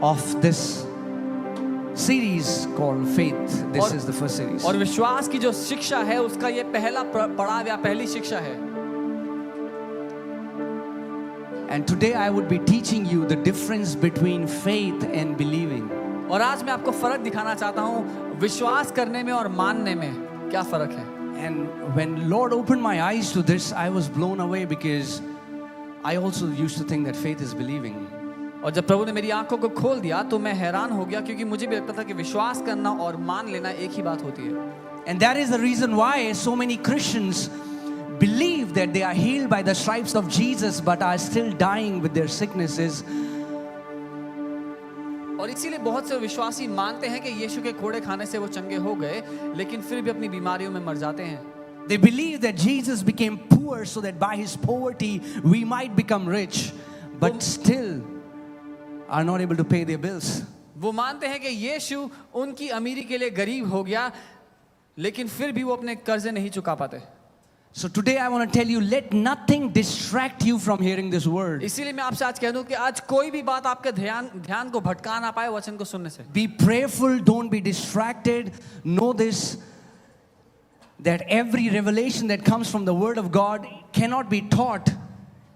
of this series called Faith. This is the first series. और विश्वास की जो शिक्षा है उसका ये पहला पड़ाव या पहली शिक्षा है. And today I would be teaching you the difference between faith and believing. और आज मैं आपको फर्क दिखाना चाहता हूँ विश्वास करने में और मानने में क्या फर्क है. And when Lord opened my eyes to this, I was blown away because I also used to think that faith is believing. और जब प्रभु ने मेरी आंखों को खोल दिया तो मैं हैरान हो गया क्योंकि मुझे भी लगता था कि विश्वास करना और मान लेना एक ही बात होती है. And that is the reason why so many Christians believe that they are healed by the stripes of Jesus but are still dying with their sicknesses. और इसीलिए बहुत से विश्वासी मानते हैं कि यीशु के कोड़े खाने से वो चंगे हो गए लेकिन फिर भी अपनी बीमारियों में मर जाते हैं. They believe that Jesus became poor so that by his poverty we might become rich, but still are not able to pay their bills. वो मानते हैं कि यीशु उनकी अमीरी के लिए गरीब हो गया लेकिन फिर भी वो अपने कर्जे नहीं चुका पाते. So today I want to tell you, let nothing distract you from hearing this word. इसीलिए मैं आपसे आज कह दूं कि आज कोई भी बात आपके ध्यान को भटका ना पाए वचन को सुनने से. Be prayerful, don't be distracted. Know this, that every revelation that comes from the word of God cannot be taught.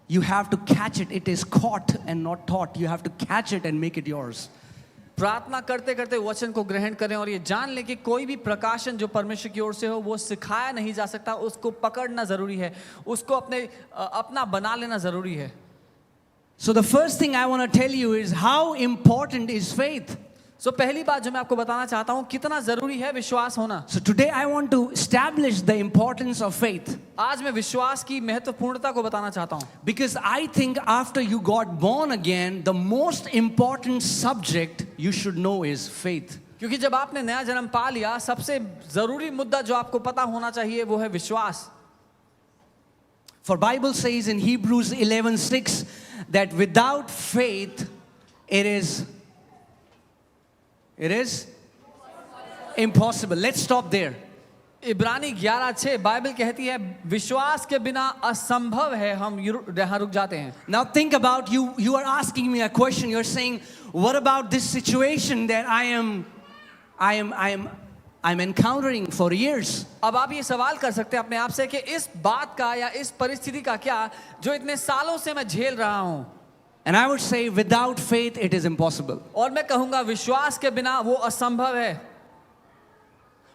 You have to catch it. It is caught and not taught. You have to catch it and make it yours. प्रार्थना करते करते वचन को ग्रहण करें और ये जान लें कि कोई भी प्रकाशन जो परमेश्वर की ओर से हो वो सिखाया नहीं जा सकता. उसको पकड़ना जरूरी है, उसको अपना बना लेना जरूरी है. So the first thing I want to tell you is how important is faith. So पहली बात जो मैं आपको बताना चाहता हूँ कितना जरूरी है विश्वास होना. So today I want to establish the importance of faith. आज मैं विश्वास की महत्वपूर्णता को बताना चाहता हूँ. Because I think after you got born again, the most important subject you should know is faith. क्योंकि जब आपने नया जन्म पा लिया सबसे जरूरी मुद्दा जो आपको पता होना चाहिए वो है विश्वास. For Bible says in Hebrews 11:6 that without faith it is impossible. Let's stop there. इब्रानी 11:6 बाइबल कहती है विश्वास के बिना असंभव है. हम यहाँ रुक जाते हैं. Now think about you are asking me a question. You're saying, what about this situation that I'm encountering for years? अब आप ये सवाल कर सकते हैं अपने आप से कि इस बात का या इस परिस्थिति का क्या जो इतने सालों से मैं झेल रहा हूँ. And I would say without faith it is impossible. और मैं कहूँगा विश्वास के बिना वो असंभव है.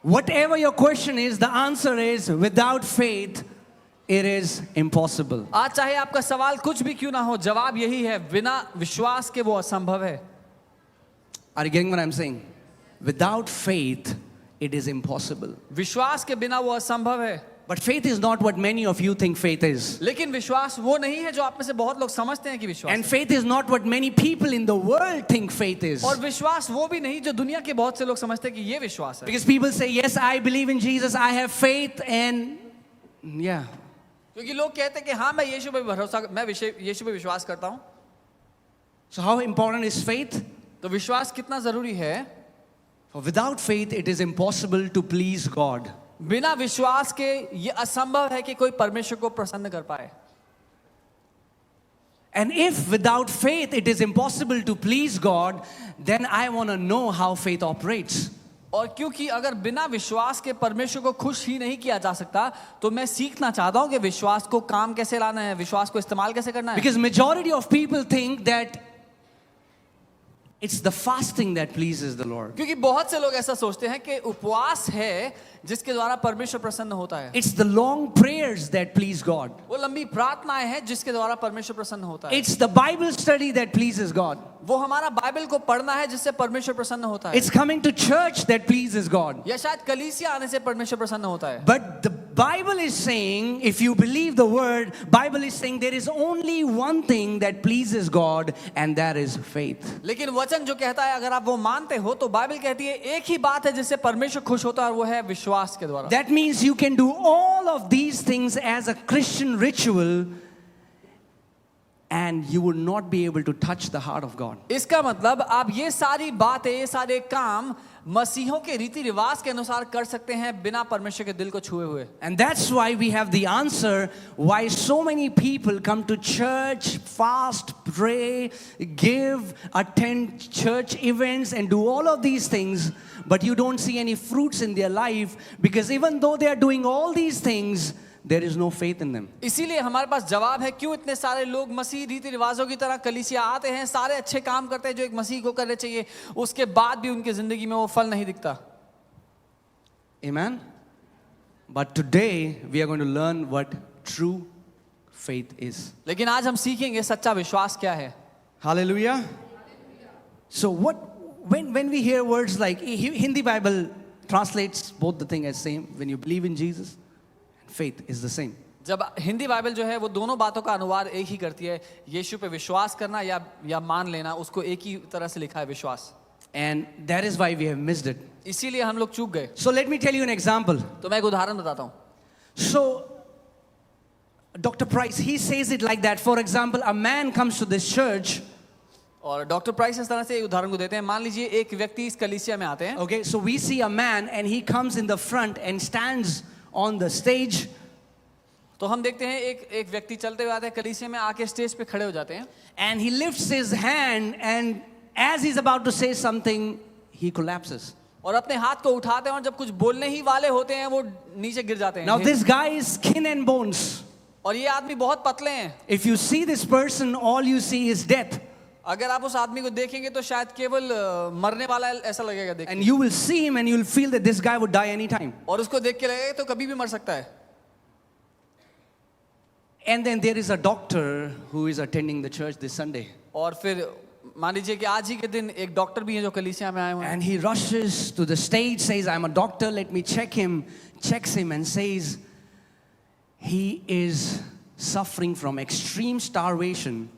Whatever your question is, the answer is without faith it is impossible. आज चाहे आपका सवाल कुछ भी क्यों ना हो जवाब यही है बिना विश्वास के वो असंभव है. Are you getting what I'm saying? Without faith it is impossible. विश्वास के बिना वो असंभव है. But faith is not what many of you think faith is. लेकिन विश्वास वो नहीं है जो आप में से बहुत लोग समझते हैं कि विश्वास. And faith is not what many people in the world think faith is. और विश्वास वो भी नहीं जो दुनिया के बहुत से लोग समझते हैं कि ये विश्वास है. Because people say, yes, I believe in Jesus, I have faith, and yeah. क्योंकि लोग कहते हैं कि हाँ मैं यीशु पे भरोसा मैं यीशु पे विश्वास करता हूँ. So how important is faith? तो विश्वास कितना जरूरी है? For without faith it is impossible to please God. बिना विश्वास के ये असंभव है कि कोई परमेश्वर को प्रसन्न कर पाए. And if without faith it is impossible to please God, then I want to know how faith operates. और क्योंकि अगर बिना विश्वास के परमेश्वर को खुश ही नहीं किया जा सकता तो मैं सीखना चाहता हूं कि विश्वास को काम कैसे लाना है, विश्वास को इस्तेमाल कैसे करना है. Because majority of people think that it's the fasting that pleases the Lord. क्योंकि बहुत से लोग ऐसा सोचते हैं कि उपवास है जिसके द्वारा परमेश्वर प्रसन्न होता है. It's the long prayers that please God. वो लंबी प्रार्थनाएं हैं जिसके द्वारा परमेश्वर प्रसन्न होता है. It's the Bible study that pleases God. वो हमारा बाइबल को पढ़ना है जिससे परमेश्वर प्रसन्न होता है. It's coming to church that pleases God. या शायद कलीसिया आने से परमेश्वर प्रसन्न होता है. But the Bible is saying, if you believe the word, Bible is saying there is only one thing that pleases God, and that is faith. लेकिन वचन जो कहता है अगर आप वो मानते हो तो बाइबल कहती है एक ही बात है जिससे परमेश्वर खुश होता है और वो है विश्वास के द्वारा. That means you can do all of these things as a Christian ritual and you would not be able to touch the heart of God. इसका मतलब आप ये सारी बातें, ये सारे काम मसीहों के रीति रिवाज के अनुसार कर सकते हैं बिना परमेश्वर के दिल को छुए हुए. And that's why we have the answer why so many people come to church, fast, pray, give, attend church events and do all of these things, but you don't see any fruits in their life, because even though they are doing all these things, there is no faith in them. इसीलिए हमारे पास जवाब है क्यों इतने सारे लोग मसीह रीति रिवाजों की तरह कलीसिया आते हैं, सारे अच्छे काम करते हैं जो एक मसीह को करने चाहिए, उसके बाद भी उनकी जिंदगी में वो फल नहीं दिखता. Amen. But today we are going to learn what true faith is. लेकिन आज हम सीखेंगे सच्चा विश्वास क्या है. Hallelujah. So when we hear words like, Hindi Bible translates both the thing as same. When you believe in Jesus, faith is the same. जब Hindi Bible जो है वो दोनों बातों का अनुवाद एक ही करती है, यीशु पे विश्वास करना या मान लेना, उसको एक ही तरह से लिखा है विश्वास. And that is why we have missed it. इसीलिए हम लोग चूक गए. So let me tell you an example. तो मैं एक उदाहरण बताता हूँ. So Dr. Price, he says it like that. For example, a man comes to this church. और डॉक्टर प्राइस इस तरह से एक उदाहरण को देते हैं. मान लीजिए एक व्यक्ति इस कलीसिया में आते हैं. Okay, so we see a man and he comes in the front and stands on the stage. तो हम देखते हैं एक व्यक्ति चलते हुए आता है कलीसिया में, आके स्टेज पे खड़े हो जाते हैं. And he lifts his hand, and as he's about to say something, he collapses. और अपने हाथ को उठाते हैं और जब कुछ बोलने ही वाले होते हैं वो नीचे गिर जाते हैं. Now this guy is skin and bones. और ये आदमी बहुत पतले हैं. If you see this person, all you see is death. अगर आप उस आदमी को देखेंगे तो शायद केवल मरने वाला ऐसा लगेगा देख. And you will see him and you will feel that this guy would die anytime. और उसको देख के लगेगा तो कभी भी मर सकता है. And then there is a doctor who is attending the church this Sunday. और फिर मान लीजिए कि आज ही के दिन एक डॉक्टर भी है जो कलीसिया में आए हुए हैं. And he rushes to the stage, says, I'm a doctor, let me check him, checks him and says, he is suffering from extreme starvation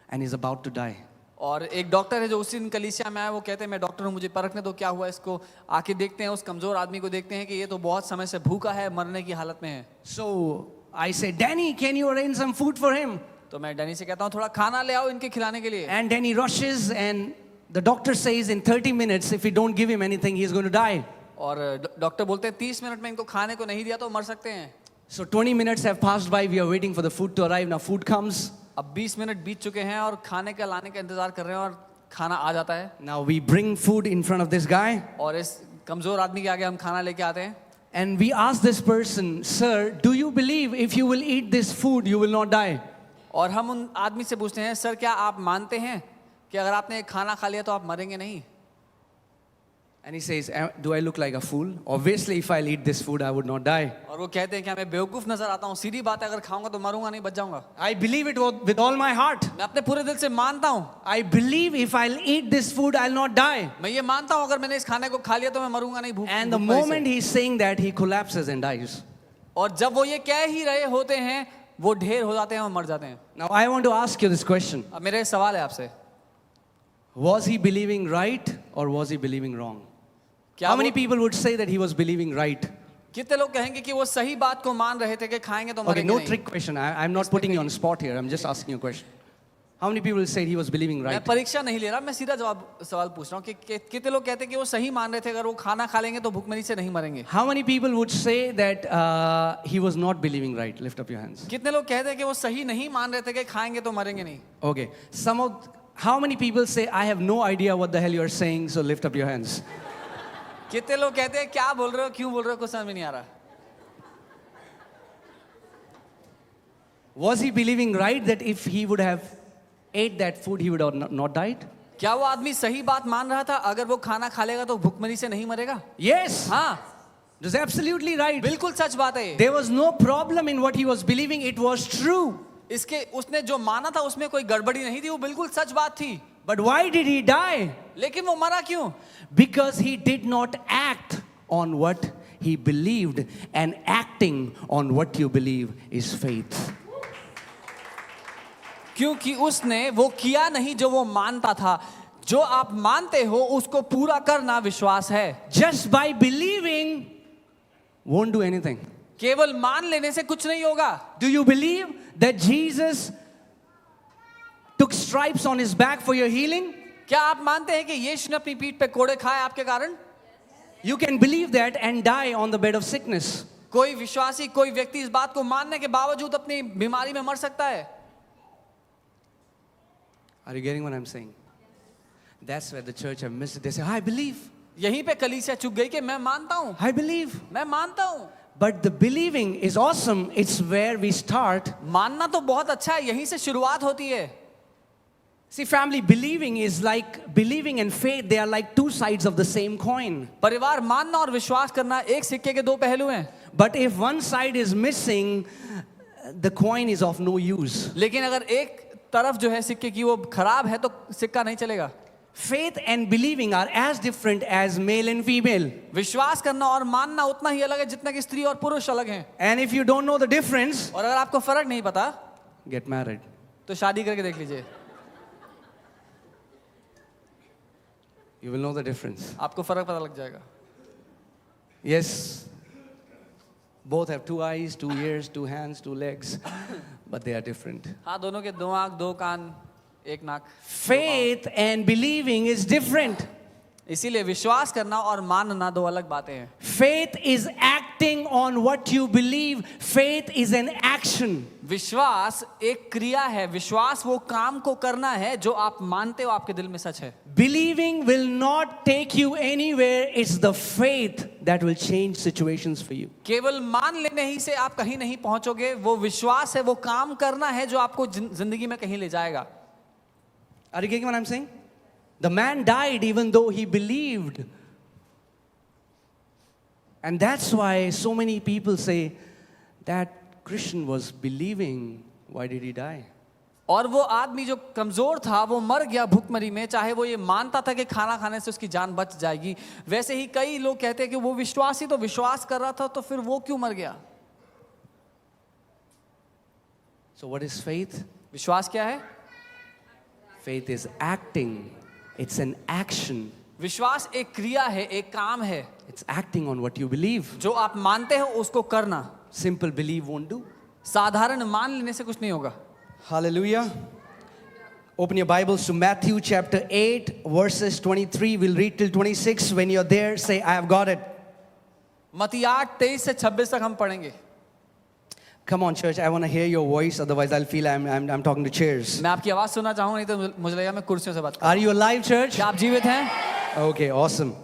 and is about to die. और एक डॉक्टर है जो उसी दिन कलीसिया में आया, वो कहते हैं मैं डॉक्टर हूँ, मुझे परखने दो क्या हुआ इसको. आके देखते हैं उस कमजोर आदमी को, देखते हैं कि ये तो बहुत समय से भूखा है, मरने की हालत में है. So I say, Danny, can you arrange some food for him? तो मैं डैनी से कहता हूँ थोड़ा खाना ले आओ इनके खिलाने के लिए. And Danny rushes and the doctor says in 30 minutes, if we don't give him anything, he is going to die. और डॉक्टर बोलते हैं 30 मिनट में इनको खाने को नहीं दिया तो मर सकते हैं. So 20 minutes have passed by, we are waiting for the food to arrive. Now food comes. अब 20 मिनट बीत चुके हैं और खाने का लाने का इंतजार कर रहे हैं और खाना आ जाता है. Now we bring food in front of this guy. और इस कमजोर आदमी के आगे हम खाना लेके आते हैं. And we ask this person, sir, do you believe if you will eat this food, you will not die? और हम उन आदमी से पूछते हैं, सर क्या आप मानते हैं कि अगर आपने खाना खा लिया तो आप मरेंगे नहीं? And he says, do I look like a fool? Obviously, if I eat this food, I would not die. और वो कहते हैं कि मैं बेवकूफ नजर आता हूँ, सीधी बात है अगर खाऊंगा तो मरूंगा नहीं, बच जाऊंगा. I believe it with all my heart. मैं अपने पूरे दिल से मानता हूँ. I believe if I'll eat this food, I'll not die. मैं ये मानता हूँ अगर मैंने इस खाने को खा लिया तो मैं मरूंगा नहीं. भूख. And the moment he's saying that, he collapses and dies. और जब वो ये कह ही रहे होते हैं, वो ढेर हो जाते हैं और मर जाते हैं. Now, I want to ask you this question. अब मेरा सवाल है आपसे, Was he believing right or was he believing wrong? क्या How many people would say that he was believing right? कितने लोग कहेंगे कि वो सही बात को मान रहे थे कि खाएंगे तो Okay, मरेंगे no नहीं? trick question. I'm not putting you on spot here. I'm just asking you a question. How many people say he was believing मैं right? परीक्षा नहीं ले रहा, मैं सीधा सवाल पूछ रहा हूँ कि कितने लोग कहते हैं कि वो सही मान रहे थे, अगर वो खाना खा लेंगे तो भूखमरी से नहीं मरेंगे? How many people would say that he was not believing right? Lift up your hands. कितने लोग कहते हैं कि वो सही नहीं मान रहे थे कि खाएंगे तो मरेंगे नहीं? Okay. How many people say, I have no idea what the hell you are saying, so lift up your hands? कितने लोग कहते हैं क्या बोल रहे हो, क्यों बोल रहे हो, कुछ समझ में नहीं आ रहा? Was he believing right that if he would have ate that food, he would have not died? क्या वो आदमी सही बात मान रहा था, अगर वो खाना खा लेगा तो भूखमरी से नहीं मरेगा? Yes. हाँ, That's absolutely right. बिल्कुल सच बात है ये. There was no problem in what he was believing. It was true. इसके उसने जो माना था उसमें कोई गड़बड़ी नहीं थी, वो बिल्कुल सच बात थी. But why did he die? लेकिन वो मरा क्यों? Because he did not act on what he believed, and acting on what you believe is faith. क्योंकि उसने वो किया नहीं जो वो मानता था. जो आप मानते हो उसको पूरा करना विश्वास है. Just by believing won't do anything. केवल मान लेने से कुछ नहीं होगा. Do you believe that Jesus took stripes on his back for your healing? क्या आप मानते हैं कि यीशु ने अपनी पीठ पे कोड़े खाए आपके कारण? You can believe that and die on the bed of sickness. कोई विश्वासी, कोई व्यक्ति इस बात को मानने के बावजूद अपनी बीमारी में मर सकता है। Are you getting what I'm saying? That's where the church have missed it. They say, I believe. यहीं पे कलीसिया चुक गई कि मैं मानता हूँ, I believe. मैं मानता हूँ। But the believing is awesome. It's where we start. मानना तो बहुत अच्छा है, यहीं से शुरुआत होती है। See, family, believing is like believing and faith. They are like two sides of the same coin. परिवार मानना और विश्वास करना एक सिक्के के दो पहलू हैं। But if one side is missing, the coin is of no use. लेकिन अगर एक तरफ जो है सिक्के की वो खराब है तो सिक्का नहीं चलेगा। Faith and believing are as different as male and female. विश्वास करना और मानना उतना ही अलग है जितना कि स्त्री और पुरुष अलग हैं। And if you don't know the difference, और अगर आपको फर्क नहीं पता get married. तो शादी करके देख लीजिए, You will know the difference. आपको फर्क पता लग जाएगा। Yes, both have two eyes, 2 ears, 2 hands, 2 legs, but they are different. हाँ, दोनों के 2 आंख, 2 कान, 1 नाक। Faith and believing is different. इसीलिए विश्वास करना और मानना 2 अलग बातें हैं। Faith is acting on what you believe. Faith is an action. विश्वास एक क्रिया है, विश्वास वो काम को करना है जो आप मानते हो आपके दिल में सच है। Believing will not take you anywhere. It's the faith that will change situations for you. केवल मान लेने ही से आप कहीं नहीं पहुंचोगे, वो विश्वास है, वो काम करना है जो आपको जिंदगी में कहीं ले जाएगा। Are you getting what I'm saying? The man died even though he believed. And that's why so many people say that Christian was believing. Why did he die? और वो आदमी जो कमजोर था वो मर गया भूखमरी में, चाहे वो ये मानता था कि खाना खाने से उसकी जान बच जाएगी। वैसे ही कई लोग कहते हैं कि वो विश्वासी तो विश्वास कर रहा था, तो फिर वो क्यों मर गया? So what is faith? विश्वास क्या है? Faith is acting. It's an action. विश्वास एक क्रिया है, एक काम है। It's acting on what you believe. जो आप मानते हो उसको करना। Simple believe won't do. साधारण मान लेने से कुछ नहीं होगा। Hallelujah. Open your Bibles to Matthew chapter 8 verses 23. We'll read till 26. When you're there, say, I have got it. मत्ती 8:23 से 26 तक हम पढ़ेंगे। Come on, church. I want to hear your voice. Otherwise, I'll feel I'm talking to chairs. मैं आपकी आवाज सुनना चाहूँ, नहीं तो मुझे लगेगा मैं कुर्सियों से बात कर। Are you alive, church? क्या आप जीवित हैं? Okay, awesome.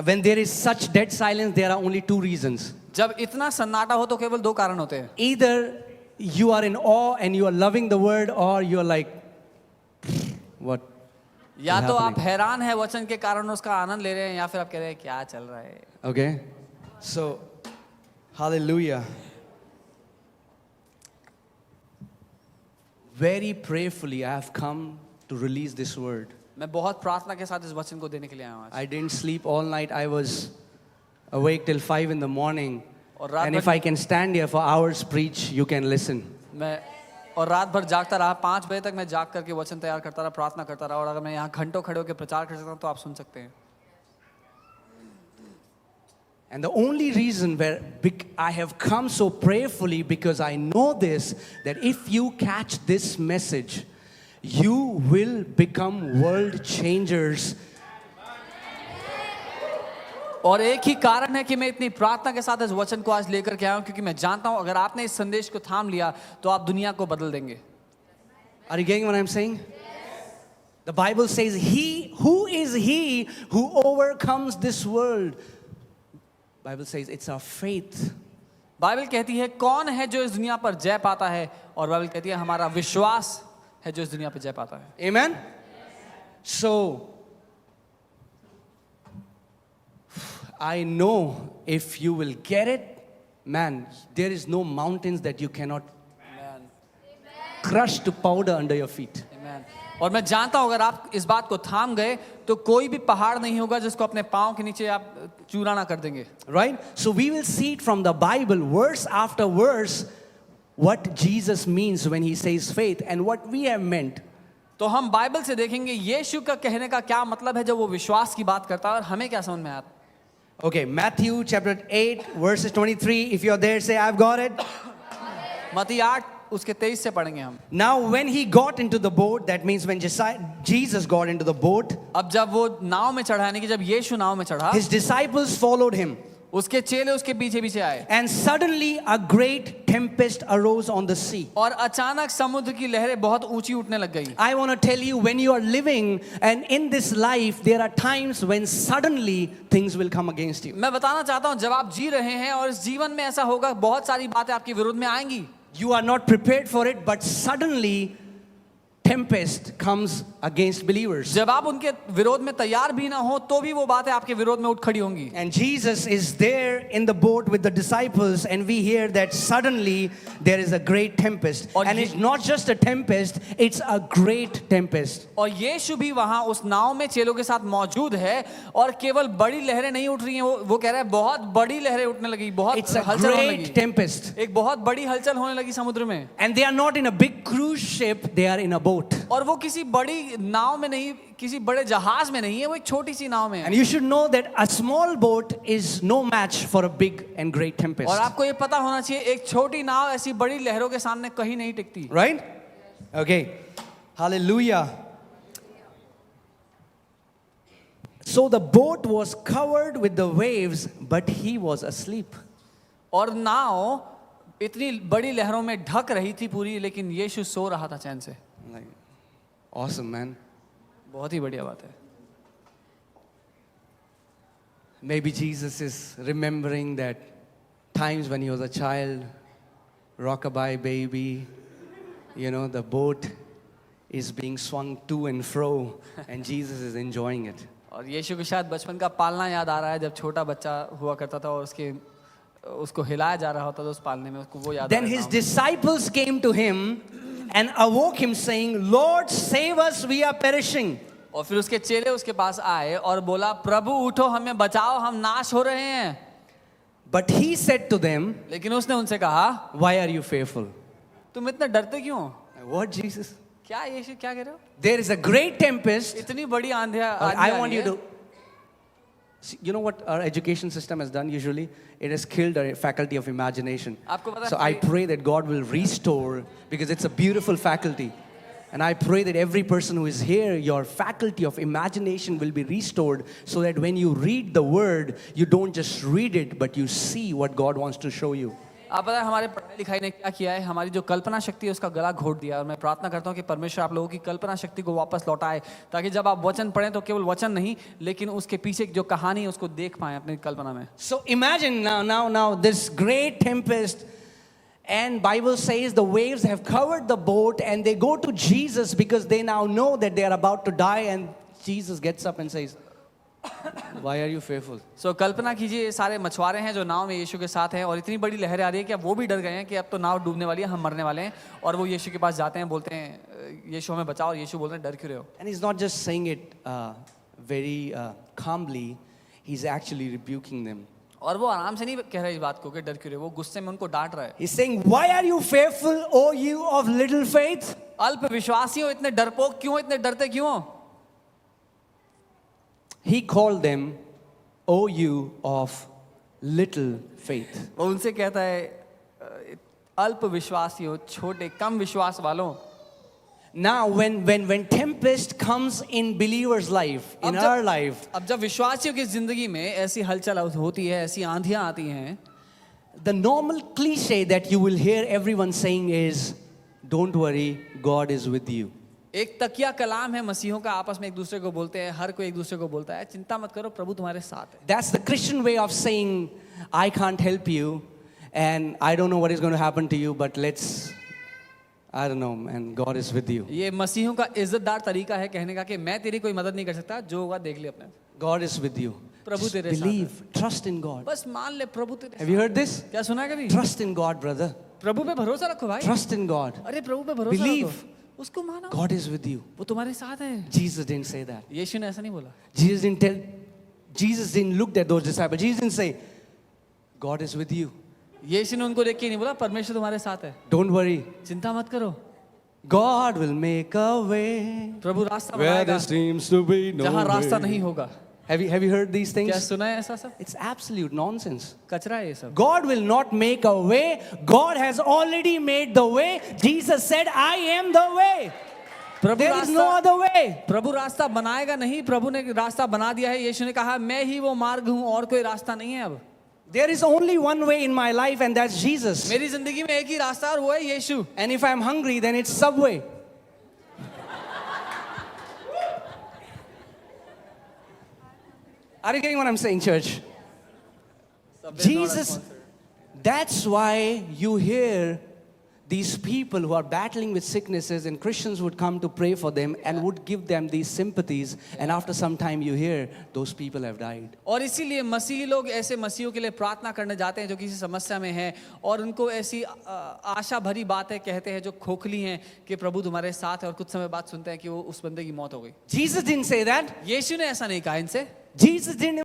When there is such dead silence, there are only 2 reasons. जब इतना सन्नाटा हो तो केवल 2 कारण होते हैं। Either you are in awe and you are loving the word, or you are like, what? या तो आप हैरान है वचन के कारण उसका आनंद ले रहे हैं, या फिर आप कह रहे हैं क्या चल रहा है। Okay? So, hallelujah. Very prayerfully, I have come to release this word. मैं बहुत प्रार्थना के साथ इस वचन को देने के लिए आया हूँ आज। I didn't sleep all night. I was awake till 5 in the morning. और रात And भर if I can stand here for hours preach, you can listen. मैं और रात भर जागता रहा, 5 बजे तक मैं जाग करके वचन तैयार करता रहा, प्रार्थना करता रहा, और अगर मैं यहाँ घंटों खड़े होकर प्रचार कर सकता हूँ तो आप सुन सकते हैं। And the only reason where I have come so prayerfully, because I know this, that if you catch this message, you will become world changers. और एक ही कारण है कि मैं इतनी प्रार्थना के साथ इस वचन को आज लेकर के आया हूँ, क्योंकि मैं जानता हूँ अगर आपने इस संदेश को थाम लिया तो आप दुनिया को बदल देंगे। Are you getting what I'm saying? The Bible says, who is he who overcomes this world? Bible says it's our faith. Bible कहती है कौन है जो इस दुनिया पर जय पाता है, और बाइबल कहती है हमारा विश्वास है जो इस दुनिया पर जय पाता है। Amen? So, I know if you will get it, man, there is no mountains that you cannot crush to powder under your feet. Amen. और मैं जानता हूं अगर आप इस बात को थाम गए तो कोई भी पहाड़ नहीं होगा जिसको अपने पांव के नीचे आप चूरा ना कर देंगे। Right? So we will see it from the Bible, verse after verse, what Jesus means when he says faith and what we have meant. तो हम बाइबल से देखेंगे यीशु का कहने का क्या मतलब है जब वो विश्वास की बात करता है, और हमें क्या समझ में आता है। Okay, Matthew chapter 8 verses 23. If you're there, say, I've got it. मत्ती 8 उसके 23 से पढ़ेंगे हम। Now, when he got into the boat, that means when Jesus got into the boat, अब जब वो नाव में चढ़ा, यानी कि जब यीशु नाव में चढ़ा, his disciples followed him. उसके चेले उसके पीछे पीछे आए, And suddenly a great tempest arose on the sea. और अचानक समुद्र की लहरें बहुत ऊंची उठने लग गई। I want to tell you, when you are living and in this life, there are times when suddenly things will come against you. मैं बताना चाहता हूँ, जब आप जी रहे हैं और इस जीवन में ऐसा होगा, बहुत सारी बातें आपके विरोध में आएंगी। You are not prepared for it, but suddenly tempest comes against believers. जब आप उनके विरोध में तैयार भी ना हो तो भी वो बातें आपके विरोध में उठ खड़ी होंगी। And Jesus is there in the boat with the disciples, and we hear that suddenly there is a great tempest. और And it's not just a tempest, it's a great tempest. और यीशु भी वहां उस नाव में चेलों के साथ मौजूद है, और केवल बड़ी लहरें नहीं उठ रही हैं, वो कह रहा है बहुत बड़ी लहरें उठने लगी, बहुत It's a हलचल होने great लगी, tempest. एक बहुत बड़ी हलचल होने लगी समुद्र में। And they are not in a big cruise ship, they are in a boat. और वो किसी बड़ी नाव में नहीं, किसी बड़े जहाज में नहीं है, वो एक छोटी सी नाव में है। And you should know that a small boat is no match for a big and great tempest. और आपको ये पता होना चाहिए, एक छोटी नाव ऐसी बड़ी लहरों के सामने कहीं नहीं टिकती। Right? Okay. Hallelujah. So the boat was covered with the waves, but he was asleep. और नाव इतनी बड़ी लहरों में ढक रही थी पूरी, लेकिन यीशु सो रहा था चैन से। Like, awesome, man. बहुत ही बढ़िया बात है। Maybe Jesus is remembering that times when he was a child, rockabye baby, the boat is being swung to and fro, and Jesus is enjoying it. और यीशु के शायद बचपन का पालना याद आ रहा है, जब छोटा बच्चा हुआ करता था और उसको हिलाया जा रहा होता था उस पालने में, उसको वो याद आ Then रहा his है। disciples came to him and awoke him, saying, Lord, save us, we are perishing. और फिर उसके चेले उसके पास आए और बोला, प्रभु उठो, हमें बचाओ, हम नाश हो रहे हैं। But he said to them, लेकिन उसने उनसे कहा, why are you fearful? तुम इतने डरते क्यों? What, Jesus? क्या यीशु, क्या कह रहे हो? There is a great tempest. इतनी बड़ी आंधियां I want you to, you know what our education system has done usually? It has killed our faculty of imagination. आपको पता है, So I pray that God will restore, because it's a beautiful faculty. And I pray that every person who is here, your faculty of imagination will be restored, so that when you read the word, you don't just read it, but you see what God wants to show you. आप पता है हमारे पढ़ाई लिखाई ने क्या किया है, हमारी जो कल्पना शक्ति है उसका गला घोट दिया। और मैं प्रार्थना करता हूँ कि परमेश्वर आप लोगों की कल्पना शक्ति को वापस लौटाए, ताकि जब आप वचन पढ़ें तो केवल वचन नहीं, लेकिन उसके पीछे जो कहानी है उसको देख पाएं अपनी कल्पना में। So imagine now this great tempest, and Bible says the waves have covered the boat, and they go to Jesus because they now know that they are about to die, and Jesus gets up and says, why are you fearful? So कल्पना कीजिए, सारे मछुआरे हैं जो नाव में यीशु के साथ हैं, और इतनी बड़ी लहरें आ रही है कि अब वो भी डर गए हैं कि अब तो नाव डूबने वाली है, हम मरने वाले हैं। और वो यीशु के पास जाते हैं, बोलते हैं, यीशु हमें बचाओ। और यीशु बोलते हैं, डर क्यों रहे हो? And he's not just saying it very calmly, he's actually rebuking them. और वो आराम से नहीं कह रहा है इस बात को कि डर क्यों रहे हो, वो गुस्से में उनको डांट रहा है। He's saying, why are you fearful, O you of little faith? अल्प विश्वासी हो, इतने डरपोक क्यों, इतने डरते क्यों हो? He called them, O you of little faith. वो उनसे कहता है, अल्प विश्वासी हो, छोटे कम विश्वास वालों। Now when tempest comes in believers' life, in our life, अब जब विश्वासियों की जिंदगी में ऐसी हलचल होती है, ऐसी आंधियां आती हैं, the normal cliche that you will hear everyone saying is, don't worry, God is with you. एक तकिया कलाम है मसीहों का, आपस में एक दूसरे को बोलते हैं, हर कोई एक दूसरे को बोलता है, चिंता मत करो, प्रभु तुम्हारे साथ है। That's the Christian way of saying, I can't help you, and I don't know what is going to happen to you, but I don't know, man, God is with you. ये मसीहों का इज्जतदार तरीका है कहने का कि मैं तेरी कोई मदद नहीं कर सकता, जो होगा देख ले अपने। God is with you. Prabhu Just तेरे साथ है। believe, trust in God. बस मान ले, प्रभु तेरे Have you heard this? क्या सुना है कभी? Trust in God, brother. प्रभु पे भरोसा रखो भाई। Trust in God. अरे प्रभु पे भरोसा Believe. रखो, उसको मानो, God is with you. वो तुम्हारे साथ है। Jesus didn't say that. यीशु ने ऐसा नहीं बोला। Jesus didn't look at those disciples. Jesus didn't say, God is with you. यीशु ने उनको देख के नहीं बोला, परमेश्वर तुम्हारे साथ है, Don't worry. चिंता मत करो, God will make a way प्रभु रास्ता where बनाएगा there seems to be no जहाँ रास्ता way. नहीं होगा। Have you heard these क्या things? सुना है ऐसा सब? It's absolute nonsense. कचरा है ये सब. God will not make a way. God has already made the way. Jesus said, I am the way. Prabhu There is no रास्ता other way. प्रभु रास्ता बनाएगा नहीं, प्रभु ने रास्ता बना दिया है. यीशु ने कहा मैं ही वो मार्ग हूँ और कोई रास्ता नहीं है. अब There is only one way in my life, and that's Jesus. मेरी जिंदगी में एक ही रास्ता और वो है यीशु. And if I'm hungry, then it's Subway. Are you getting what I'm saying, church? Jesus, that's why you hear these people who are battling with sicknesses, and Christians would come to pray for them and would give them these sympathies, and after some time you hear those people have died. और इसीलिए मसीही लोग ऐसे मसीहियों के लिए प्रार्थना करने जाते हैं जो किसी समस्या में हैं, और उनको ऐसी आशा भरी बातें कहते हैं जो खोखली हैं कि प्रभु तुम्हारे साथ है, और कुछ समय बाद सुनते हैं कि वो उस बंदे की मौत हो गई. Jesus didn't say that. यीशु ने ऐसा नहीं कहा इनसे. Jesus didn't